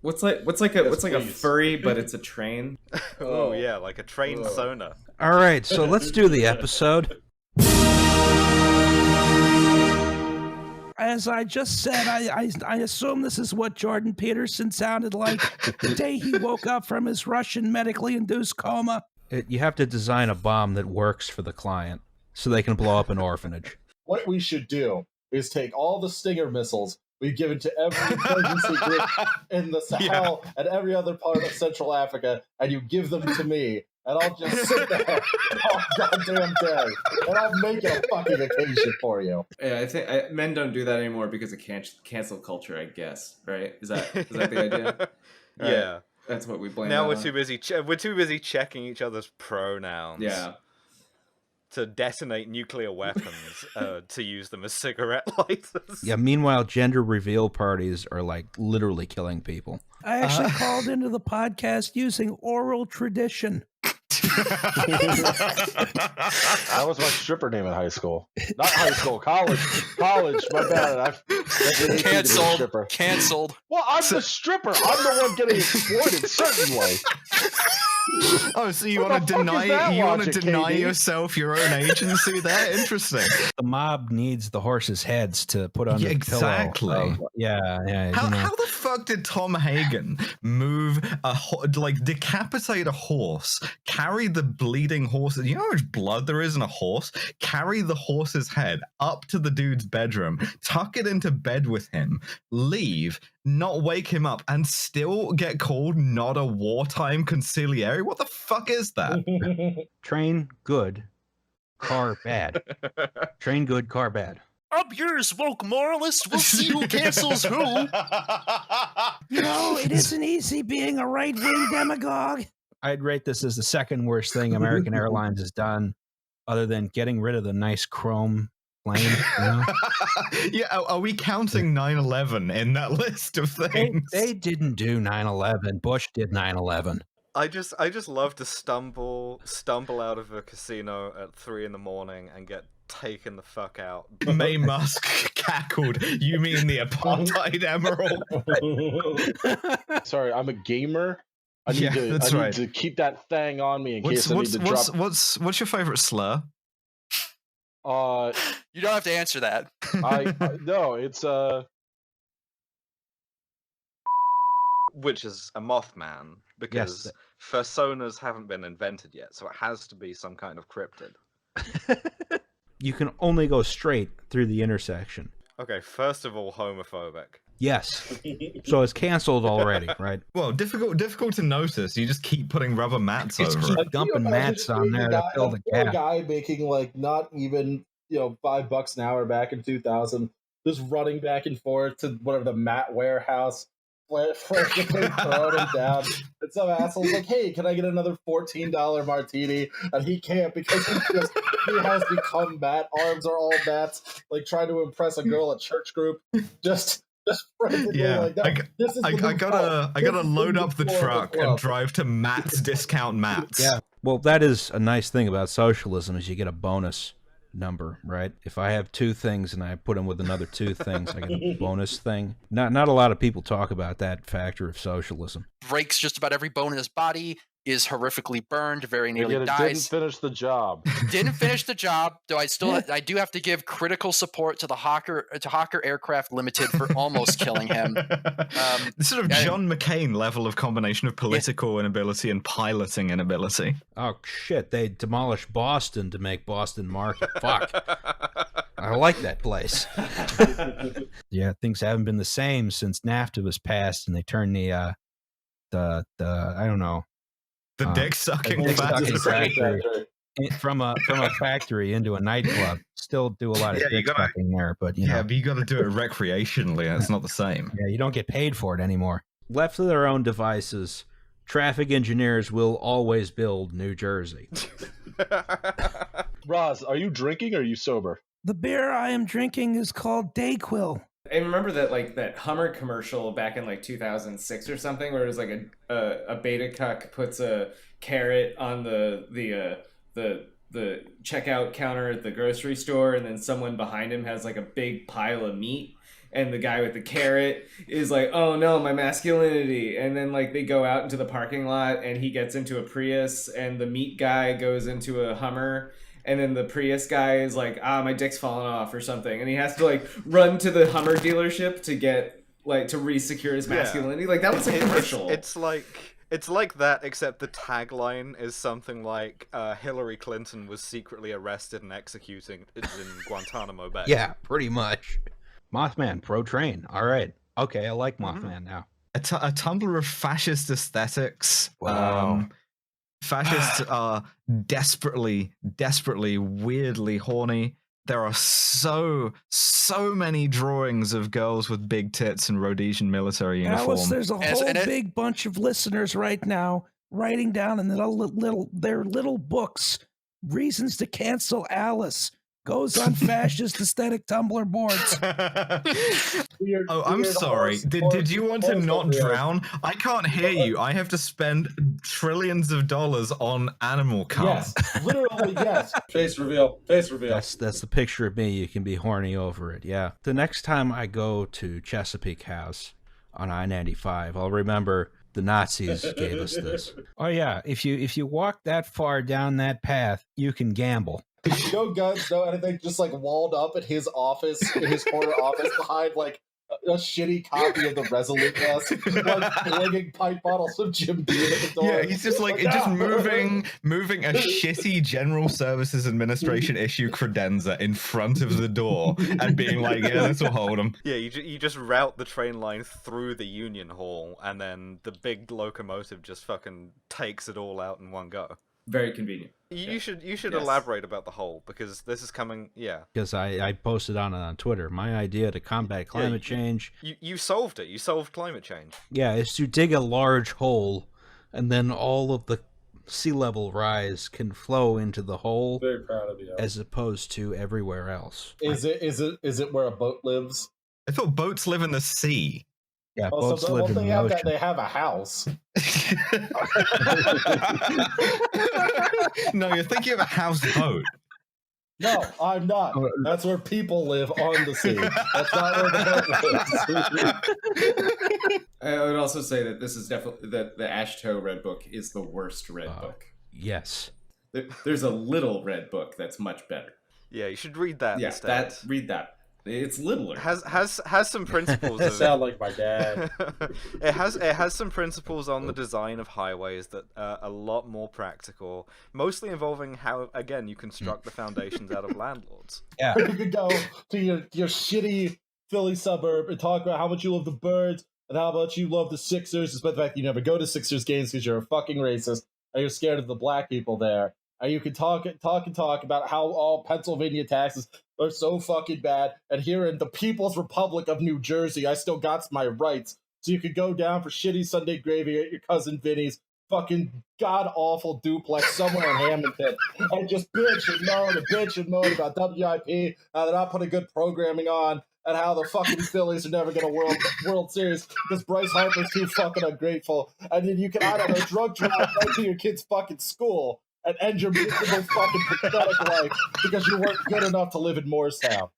what's like a please. furry, but it's a train? Oh yeah, like a trained sonar. All right, so let's do the episode. As I just said, I assume this is what Jordan Peterson sounded like the day he woke up from his Russian medically induced coma. You have to design a bomb that works for the client so they can blow up an orphanage. What we should do is take all the Stinger missiles we've given to every emergency group in the Sahel and every other part of Central Africa, and you give them to me, and I'll just sit there all goddamn day, and I'll make it a fucking occasion for you. Yeah, I think men don't do that anymore because of cancel culture. I guess, right? Is that the idea? Yeah. Right. That's what we blame. Now that we're on. too busy checking each other's pronouns. Yeah. To detonate nuclear weapons, to use them as cigarette lighters. Yeah, meanwhile, gender reveal parties are like literally killing people. I actually called into the podcast using oral tradition. That was my stripper name in high school. Not high school, college. College, my bad. Cancelled. Well, I'm the stripper. I'm the one getting exploited, certainly. Oh, so you What want the to fuck is that deny logic, KD? yourself your own agency there? Interesting. The mob needs the horses' heads to put on Yeah, the exactly. pillow. Yeah. How the fuck did Tom Hagen move decapitate a horse, carry the bleeding horse? You know how much blood there is in a horse? Carry the horse's head up to the dude's bedroom, tuck it into bed with him, leave, not wake him up, and still get called not a wartime conciliary? What the fuck is that? Train good, car bad. Train good, car bad. Up yours, woke moralist. We'll see who cancels who. You know, it isn't easy being a right-wing demagogue. I'd rate this as the second worst thing American Airlines has done, other than getting rid of the nice chrome plane. You know? Yeah, are we counting 9/11 in that list of things? They didn't do 9/11. Bush did 9/11. I just love to stumble out of a casino at 3 a.m. and get taken the fuck out. May Musk cackled. You mean the apartheid emerald? Sorry, I'm a gamer. I need to keep that thing on me in case I need to drop. What's your favorite slur? You don't have to answer that. No, it's Which is a Mothman, because Yes. fursonas haven't been invented yet, so it has to be some kind of cryptid. You can only go straight through the intersection. Okay, first of all, homophobic. Yes. So it's canceled already, right? Well, difficult to notice. You just keep putting rubber mats Just over keep it. dumping mats on there to fill the a gap. guy making like not even $5 an hour back in 2000, just running back and forth to whatever the mat warehouse, frantically throwing him down. And some asshole's like, "Hey, can I get another $14 martini?" And he can't because he has become Matt. Arms are all mats, like trying to impress a girl at church group. Just frantically Yeah, like that. This is I the gotta load up the floor of truck club. and drive to Matt's Discount Mats. Yeah. Well, that is a nice thing about socialism is you get a bonus number, right? If I have two things and I put them with another two things, I get a bonus thing. Not a lot of people talk about that factor of socialism. Breaks just about every bone in his body, is horrifically burned, very nearly Didn't dies. finish the job. Didn't finish the job, though I do have to give critical support to the Hawker Aircraft Limited for almost killing him. Sort of John McCain level of combination of political inability and piloting inability. Oh, shit. They demolished Boston to make Boston Market. Fuck. I like that place. Yeah, things haven't been the same since NAFTA was passed, and they turned the I don't know, The dick sucking dick-sucking factory. factory from a factory into a nightclub. Still do a lot of Yeah, you dick gotta- sucking there, but you Yeah, know, but you got to do it recreationally. It's not the same. yeah, you don't get paid for it anymore. Left to their own devices, traffic engineers will always build New Jersey. Roz, are you drinking or are you sober? The beer I am drinking is called Dayquil. I remember that Hummer commercial back in like 2006 or something, where it was like a beta cuck puts a carrot on the checkout counter at the grocery store, and then someone behind him has like a big pile of meat, and the guy with the carrot is like, oh no, my masculinity. And then like they go out into the parking lot and he gets into a Prius and the meat guy goes into a Hummer. And then the Prius guy is like, my dick's falling off or something. And he has to like run to the Hummer dealership to get like to re-secure his masculinity. Like that was a commercial. It's like that, except the tagline is something like Hillary Clinton was secretly arrested and executed in Guantanamo Bay. Yeah, pretty much. Mothman, pro train. All right. Okay, I like Mothman now. A Tumblr of fascist aesthetics. Wow. Fascists are desperately, weirdly horny. There are so many drawings of girls with big tits in Rhodesian military uniform. Alice, there's a whole big bunch of listeners right now writing down in their little books reasons to cancel Alice. Goes on fascist aesthetic Tumblr boards. I'm sorry. Did you want to not drown? I can't hear you. I have to spend trillions of dollars on animal cars. Yes, literally yes. Face reveal. Face reveal. That's the picture of me. You can be horny over it. Yeah. The next time I go to Chesapeake House on I-95, I'll remember the Nazis gave us this. Oh yeah, if you walk that far down that path, you can gamble. No guns, no anything, just like walled up at his office, in his corner office, behind like a shitty copy of the Resolute desk, like flinging pint bottles of Jim Beam at the door. Yeah, he's just like moving a shitty General Services Administration issue credenza in front of the door and being like, yeah, this will hold him. Yeah, you just route the train line through the Union Hall, and then the big locomotive just fucking takes it all out in one go. Very convenient. You should elaborate about the hole, because this is coming. Yeah, because I posted on it on Twitter. My idea to combat climate change. You solved it. You solved climate change. Yeah, is to dig a large hole, and then all of the sea level rise can flow into the hole. Very proud of you. As opposed to everywhere else. Is it where a boat lives? I thought boats live in the sea. Yeah, boats live in the ocean. They have a house. No, you're thinking of a houseboat. No, I'm not. That's where people live on the sea. That's not where the boat lives. I would also say that this is definitely that the Ashtoe Red Book is the worst Red Book. Yes. There's a little Red Book that's much better. Yeah, you should read that. Yeah, instead. Read that. It's littler. Has some principles. Of Sound like my dad. It has some principles on the design of highways that are a lot more practical, mostly involving how you construct the foundations out of landlords. Yeah, you could go to your shitty Philly suburb and talk about how much you love the Birds and how much you love the Sixers, despite the fact that you never go to Sixers games because you're a fucking racist and you're scared of the black people there. And you can talk about how all Pennsylvania taxes are so fucking bad. And here in the People's Republic of New Jersey, I still got my rights. So you could go down for shitty Sunday gravy at your cousin Vinny's fucking god-awful duplex somewhere in Hamilton and just bitch and moan about WIP, how they're not putting good programming on, and how the fucking Phillies are never going to World Series because Bryce Harper's too fucking ungrateful. And then you can, I don't know, drug drive right to your kid's fucking school and end your miserable fucking pathetic life because you weren't good enough to live in Morristown.